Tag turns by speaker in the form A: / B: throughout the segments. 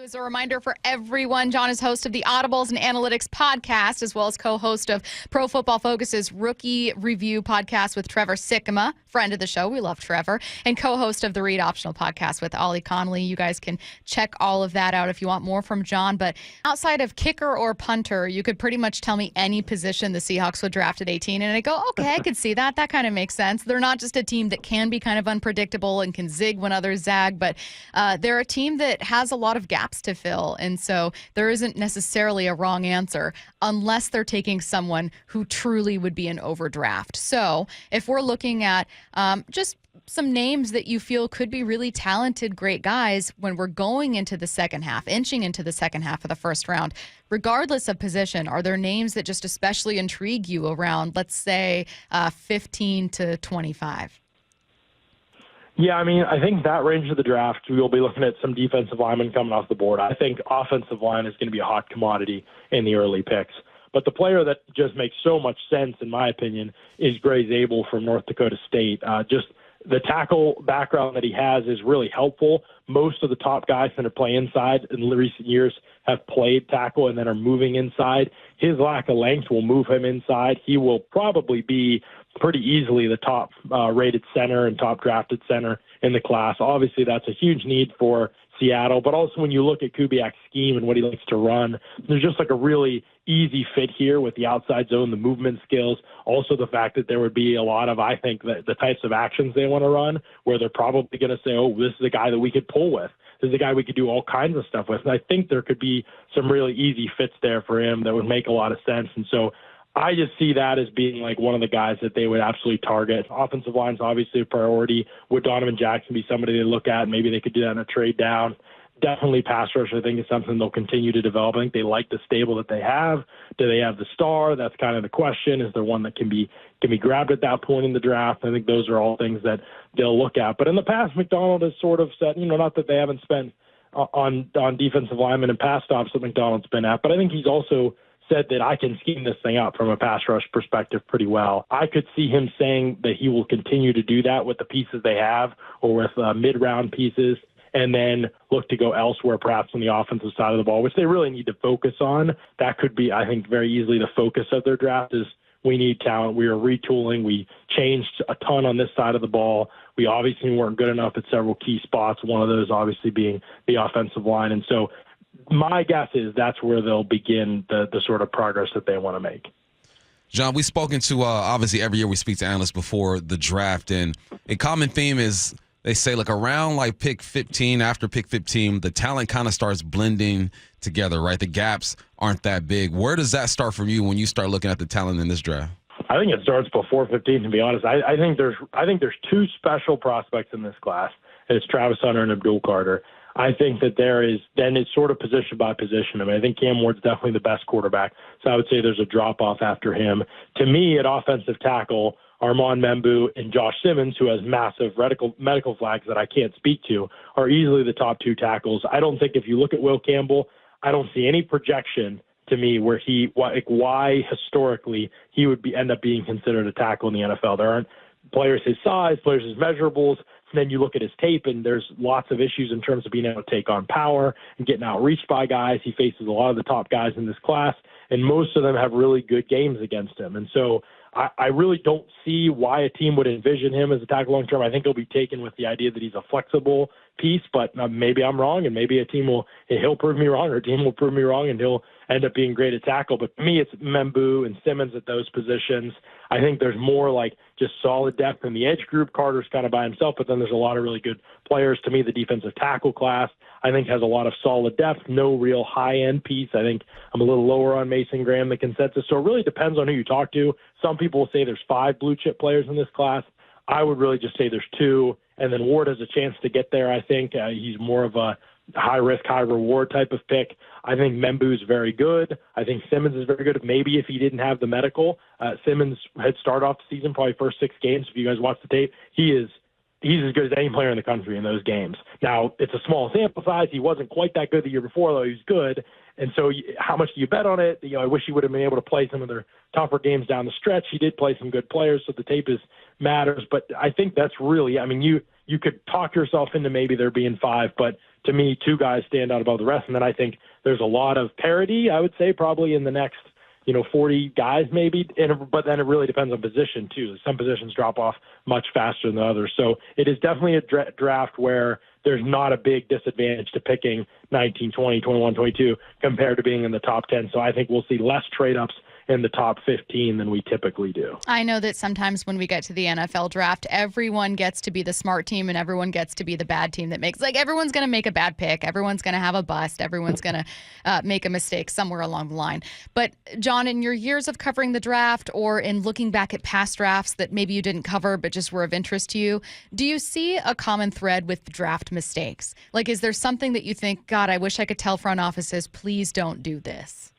A: As a reminder for everyone, Jon is host of the Audibles and Analytics podcast, as well as co-host of Pro Football Focus's Rookie Review podcast with Trevor Sikkema, friend of the show. We love Trevor. And co-host of the Read Optional podcast with Ollie Connolly. You guys can check all of that out if you want more from Jon. But outside of kicker or punter, you could pretty much tell me any position the Seahawks would draft at 18. And I go, okay, I could see that. That kind of makes sense. They're not just a team that can be kind of unpredictable and can zig when others zag, but they're a team that has a lot of gaps to fill. And so there isn't necessarily a wrong answer unless they're taking someone who truly would be an overdraft. So if we're looking at just some names that you feel could be really talented, great guys when we're going into the second half, inching into the second half of the first round, regardless of position, are there names that just especially intrigue you around, let's say, 15 to 25?
B: Yeah, I mean, I think that range of the draft, we'll be looking at some defensive linemen coming off the board. I think offensive line is going to be a hot commodity in the early picks. But the player that just makes so much sense, in my opinion, is Gray Zabel from North Dakota State. Just the tackle background that he has is really helpful. Most of the top guys that play inside in recent years have played tackle and then are moving inside. His lack of length will move him inside. He will probably be pretty easily the top rated center and top drafted center in the class. Obviously, that's a huge need for Seattle, but also when you look at Kubiak's scheme and what he likes to run, there's just like a really easy fit here with the outside zone, the movement skills, also the fact that there would be a lot of, I think, the types of actions they want to run where they're probably going to say, oh, this is a guy that we could pull with. This is a guy we could do all kinds of stuff with. And I think there could be some really easy fits there for him that would make a lot of sense. And so I just see that as being like one of the guys that they would absolutely target. Offensive line's obviously a priority. Would Donovan Jackson be somebody they look at? Maybe they could do that in a trade down. Definitely pass rush, I think, is something they'll continue to develop. I think they like the stable that they have. Do they have the star? That's kind of the question. Is there one that can be grabbed at that point in the draft? I think those are all things that they'll look at. But in the past, McDonald has sort of said, not that they haven't spent on defensive linemen and pass stops that McDonald's been at, but I think he's also said that I can scheme this thing up from a pass rush perspective pretty well. I could see him saying that he will continue to do that with the pieces they have or with mid-round pieces, and then look to go elsewhere, perhaps on the offensive side of the ball, which they really need to focus on. That could be, I think, very easily the focus of their draft is we need talent. We are retooling. We changed a ton on this side of the ball. We obviously weren't good enough at several key spots, one of those obviously being the offensive line. And so my guess is that's where they'll begin the sort of progress that they want to make.
C: Jon, we've spoken to, obviously every year we speak to analysts before the draft, and a common theme is they say like around like pick 15, after pick 15, the talent kind of starts blending together, right? The gaps aren't that big. Where does that start from you when you start looking at the talent in this draft?
B: I think it starts before 15, to be honest. I think there's two special prospects in this class, and it's Travis Hunter and Abdul Carter. I think that then it's sort of position by position. I mean, I think Cam Ward's definitely the best quarterback, so I would say there's a drop-off after him. To me, at offensive tackle, Armand Membu and Josh Simmons, who has massive medical flags that I can't speak to, are easily the top two tackles. I don't think if you look at Will Campbell, I don't see any projection to me where why historically he would end up being considered a tackle in the NFL. There aren't players his size, players his measurables. And then you look at his tape, and there's lots of issues in terms of being able to take on power and getting outreached by guys. He faces a lot of the top guys in this class, and most of them have really good games against him. And so I really don't see why a team would envision him as a tackle long term. I think he'll be taken with the idea that he's a flexible piece, but maybe I'm wrong, and maybe he'll prove me wrong, or a team will prove me wrong, and he'll end up being great at tackle. But to me, it's Membu and Simmons at those positions. I think there's more like just solid depth in the edge group. Carter's kind of by himself, but then there's a lot of really good players. To me, the defensive tackle class, I think, has a lot of solid depth, no real high-end piece. I think I'm a little lower on Mason Graham, the consensus. So it really depends on who you talk to. Some people will say there's 5 blue-chip players in this class. I would really just say there's 2, and then Ward has a chance to get there, I think. He's more of a high-risk, high-reward type of pick. I think Membu is very good. I think Simmons is very good. Maybe if he didn't have the medical, Simmons had started off the season probably first 6 games. If you guys watch the tape, he's as good as any player in the country in those games. Now, it's a small sample size. He wasn't quite that good the year before, though he was good. And so how much do you bet on it? I wish he would have been able to play some of their tougher games down the stretch. He did play some good players, so the tape matters. But I think that's really, you you could talk yourself into maybe there being 5, but to me, 2 guys stand out above the rest. And then I think there's a lot of parity, I would say, probably in the next, 40 guys maybe. But then it really depends on position, too. Some positions drop off much faster than others. So it is definitely a draft where there's not a big disadvantage to picking 19, 20, 21, 22 compared to being in the top 10. So I think we'll see less trade-ups in the top 15 than we typically do.
A: I know that sometimes when we get to the NFL draft, everyone gets to be the smart team and everyone gets to be the bad team that makes, everyone's going to make a bad pick. Everyone's going to have a bust. Everyone's going to make a mistake somewhere along the line. But Jon, in your years of covering the draft or in looking back at past drafts that maybe you didn't cover but just were of interest to you, do you see a common thread with draft mistakes? Is there something that you think, God, I wish I could tell front offices, please don't do this?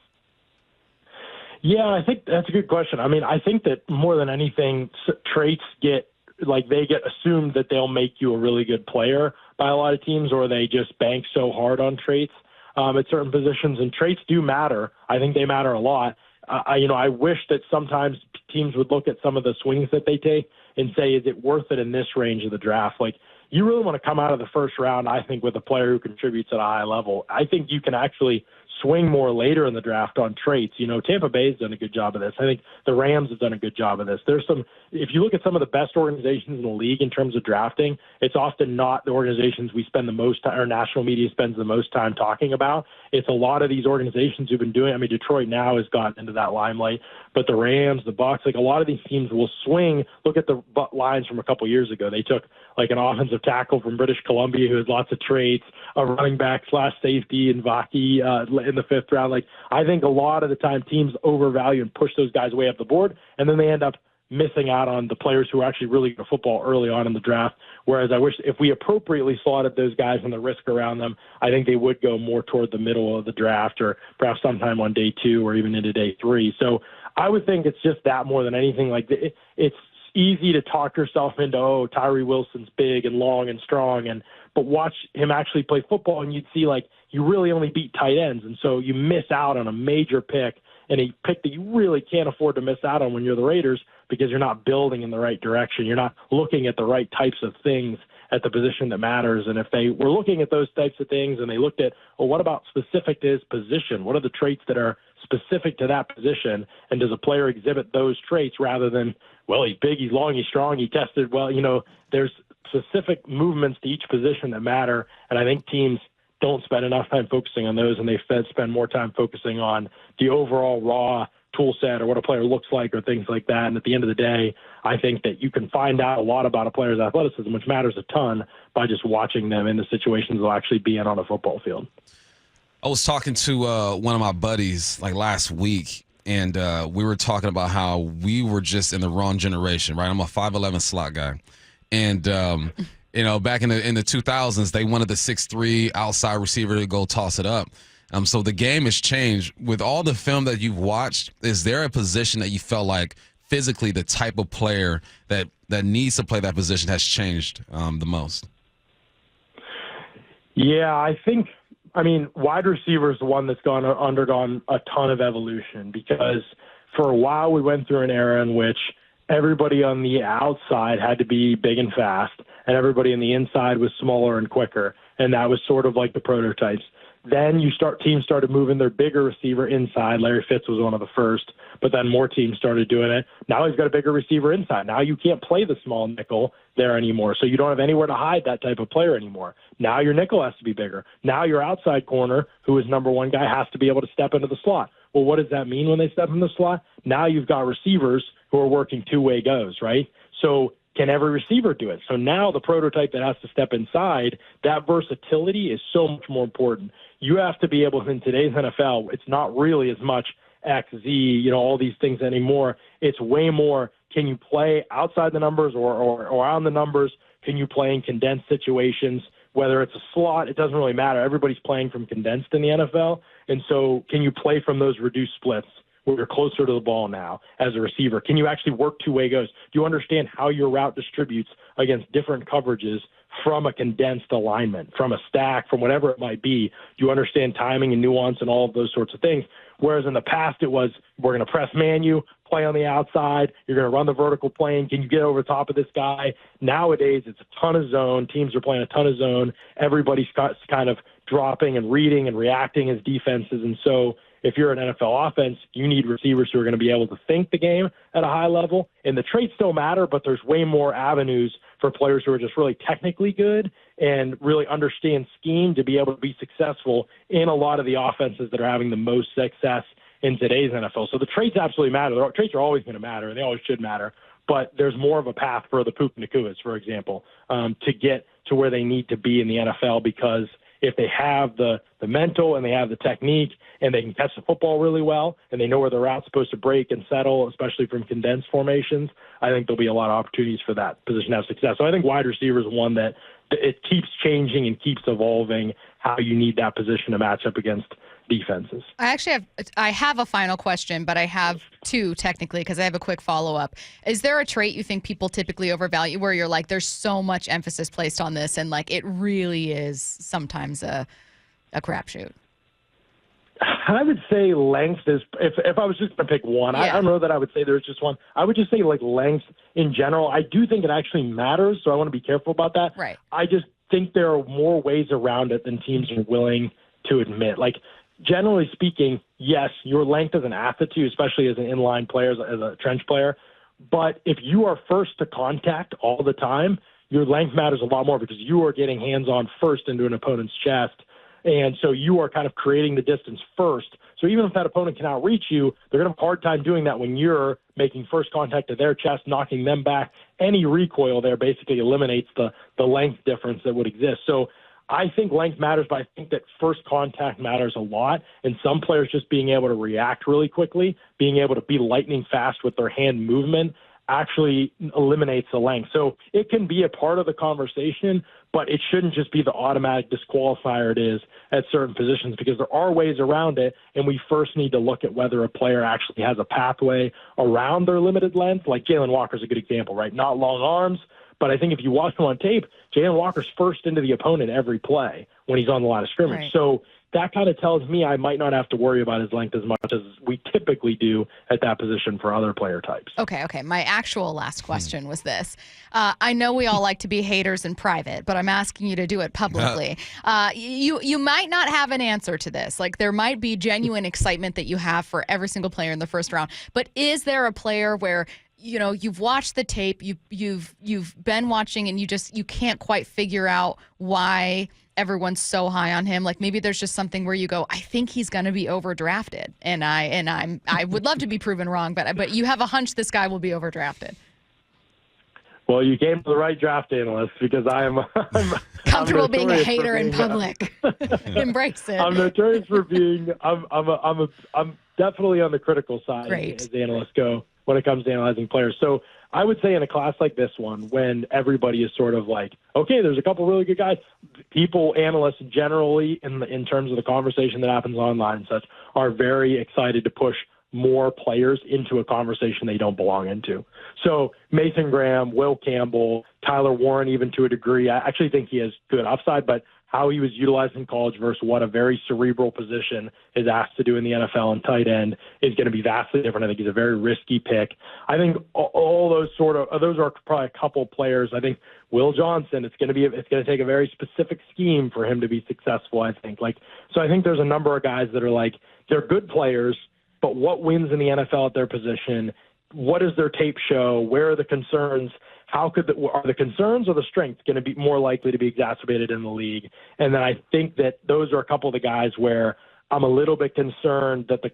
B: Yeah, I think that's a good question. I mean, I think that more than anything, traits get assumed that they'll make you a really good player by a lot of teams, or they just bank so hard on traits at certain positions. And traits do matter. I think they matter a lot. I wish that sometimes teams would look at some of the swings that they take and say, is it worth it in this range of the draft? You really want to come out of the first round, I think, with a player who contributes at a high level. I think you can actually swing more later in the draft on traits. Tampa Bay's done a good job of this. I think the Rams have done a good job of this. If you look at some of the best organizations in the league in terms of drafting, it's often not the organizations we spend the most time, or national media spends the most time talking about. It's a lot of these organizations who've been doing, Detroit now has gotten into that limelight, but the Rams, the Bucks, a lot of these teams will swing. Look at the lines from a couple years ago. They took an offensive tackle from British Columbia who has lots of traits, a running back / safety in Vaki in the 5th round. I think a lot of the time teams overvalue and push those guys way up the board, and then they end up missing out on the players who are actually really good at football early on in the draft. Whereas I wish if we appropriately slotted those guys and the risk around them, I think they would go more toward the middle of the draft or perhaps sometime on day 2 or even into day 3. So I would think it's just that more than anything. It's easy to talk yourself into, Tyree Wilson's big and long and strong, but watch him actually play football and you'd see you really only beat tight ends. And so you miss out on a major pick and a pick that you really can't afford to miss out on when you're the Raiders because you're not building in the right direction. You're not looking at the right types of things at the position that matters. And if they were looking at those types of things and they looked at, what about specific to his position? What are the traits that are specific to that position? And does a player exhibit those traits rather than, he's big, he's long, he's strong, he tested well? There's specific movements to each position that matter. And I think teams don't spend enough time focusing on those, and they spend more time focusing on the overall raw tool set or what a player looks like or things like that. And at the end of the day, I think that you can find out a lot about a player's athleticism, which matters a ton, by just watching them in the situations they'll actually be in on a football field.
C: I was talking to one of my buddies last week, and we were talking about how we were just in the wrong generation, right? I'm a 5'11" slot guy. And back in the 2000s, they wanted the 6'3" outside receiver to go toss it up. So the game has changed. With all the film that you've watched, is there a position that you felt like physically the type of player that needs to play that position has changed the most?
B: Yeah, I think, wide receiver is the one that's undergone a ton of evolution because for a while we went through an era in which everybody on the outside had to be big and fast, and everybody on the inside was smaller and quicker, and that was sort of like the prototypes. Then teams started moving their bigger receiver inside. Larry Fitz was one of the first, but then more teams started doing it. Now he's got a bigger receiver inside. Now you can't play the small nickel there anymore, so you don't have anywhere to hide that type of player anymore. Now your nickel has to be bigger. Now your outside corner, who is number one guy, has to be able to step into the slot. Well, what does that mean when they step in the slot? Now you've got receivers who are working two-way goes, right? So can every receiver do it? So now the prototype that has to step inside, that versatility is so much more important. You have to be able, in today's NFL, it's not really as much X, Z, all these things anymore. It's way more, can you play outside the numbers or on the numbers? Can you play in condensed situations? Whether it's a slot, it doesn't really matter. Everybody's playing from condensed in the NFL. And so can you play from those reduced splits where you're closer to the ball now as a receiver? Can you actually work two-way goes? Do you understand how your route distributes against different coverages from a condensed alignment, from a stack, from whatever it might be. You understand timing and nuance and all of those sorts of things. Whereas in the past, it was, we're going to press man you, play on the outside, you're going to run the vertical plane, can you get over the top of this guy? Nowadays, it's a ton of zone. Teams are playing a ton of zone. Everybody's kind of dropping and reading and reacting as defenses. And so if you're an NFL offense, you need receivers who are going to be able to think the game at a high level. And the traits still matter, but there's way more avenues for players who are just really technically good and really understand scheme to be able to be successful in a lot of the offenses that are having the most success in today's NFL. So the traits absolutely matter. The traits are always going to matter, and they always should matter. But there's more of a path for the Puka Nakuas, for example, to get to where they need to be in the NFL, because if they have the mental and they have the technique and they can catch the football really well and they know where the route's supposed to break and settle, especially from condensed formations, I think there'll be a lot of opportunities for that position to have success. So I think wide receiver is one that it keeps changing and keeps evolving how you need that position to match up against defenses.
A: I have a final question, but I have two technically because I have a quick follow-up. Is there a trait you think people typically overvalue where you're like, there's so much emphasis placed on this and like it really is sometimes a crapshoot?
B: I would say length is, if I was just going to pick one, I don't know that I would say there's just one. I would just say like length in general. I do think it actually matters, so I want to be careful about that.
A: Right.
B: I just think there are more ways around it than teams are willing to admit. Like, generally speaking, yes, your length is an asset to you, especially as an inline player, as a trench player. But if you are first to contact all the time, your length matters a lot more because you are getting hands-on first into an opponent's chest. And so you are kind of creating the distance first. So even if that opponent can outreach you, they're going to have a hard time doing that when you're making first contact to their chest, knocking them back. Any recoil there basically eliminates the length difference that would exist. So I think length matters, but I think that first contact matters a lot. And some players just being able to react really quickly, being able to be lightning fast with their hand movement actually eliminates the length. So it can be a part of the conversation, but it shouldn't just be the automatic disqualifier it is at certain positions, because there are ways around it, and we first need to look at whether a player actually has a pathway around their limited length. Like Jalen Walker's a good example, right? Not long arms, but I think if you watch him on tape, Jalen Walker's first into the opponent every play when he's on the line of scrimmage.
A: Right. So
B: that kind of tells me I might not have to worry about his length as much as we typically do at that position for other player types.
A: Okay. My actual last question was this. I know we all like to be haters in private, but I'm asking you to do it publicly. You might not have an answer to this. Like, there might be genuine excitement that you have for every single player in the first round, but is there a player where you've watched the tape, you've been watching, and you can't quite figure out why everyone's so high on him? Like, maybe there's just something where you go, I think he's going to be overdrafted, and I would love to be proven wrong, but you have a hunch this guy will be overdrafted.
B: Well, you came to the right draft analyst, because I'm
A: comfortable being a hater in public. Embrace it.
B: I'm notorious for being. I'm definitely on the critical side as analysts go when it comes to analyzing players. So I would say in a class like this one, when everybody is sort of like, okay, there's a couple really good guys, analysts generally in terms of the conversation that happens online and such, are very excited to push more players into a conversation they don't belong into. So Mason Graham, Will Campbell, Tyler Warren, even to a degree, I actually think he has good upside, but how he was utilized in college versus what a very cerebral position is asked to do in the NFL and tight end is going to be vastly different. I think he's a very risky pick. I think all those those are probably a couple players. I think Will Johnson, it's going to take a very specific scheme for him to be successful, I think. So I think there's a number of guys that are like, they're good players, but what wins in the NFL at their position? What does their tape show? Where are the concerns? Are the concerns or the strengths going to be more likely to be exacerbated in the league? And then I think that those are a couple of the guys where I'm a little bit concerned that the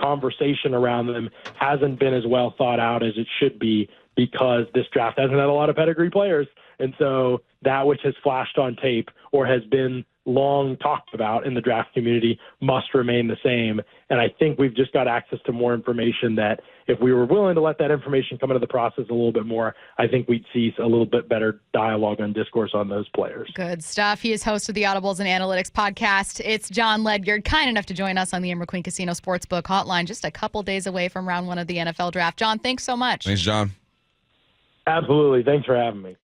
B: conversation around them hasn't been as well thought out as it should be, because this draft hasn't had a lot of pedigree players. And so that which has flashed on tape or has been long talked about in the draft community must remain the same. And I think we've just got access to more information that if we were willing to let that information come into the process a little bit more, I think we'd see a little bit better dialogue and discourse on those players.
A: Good stuff. He is host of the Audibles and Analytics podcast. It's Jon Ledyard, kind enough to join us on the Amber Queen Casino Sportsbook hotline, just a couple days away from round one of the NFL draft. Jon, thanks so much.
C: Thanks, Jon.
B: Absolutely. Thanks for having me.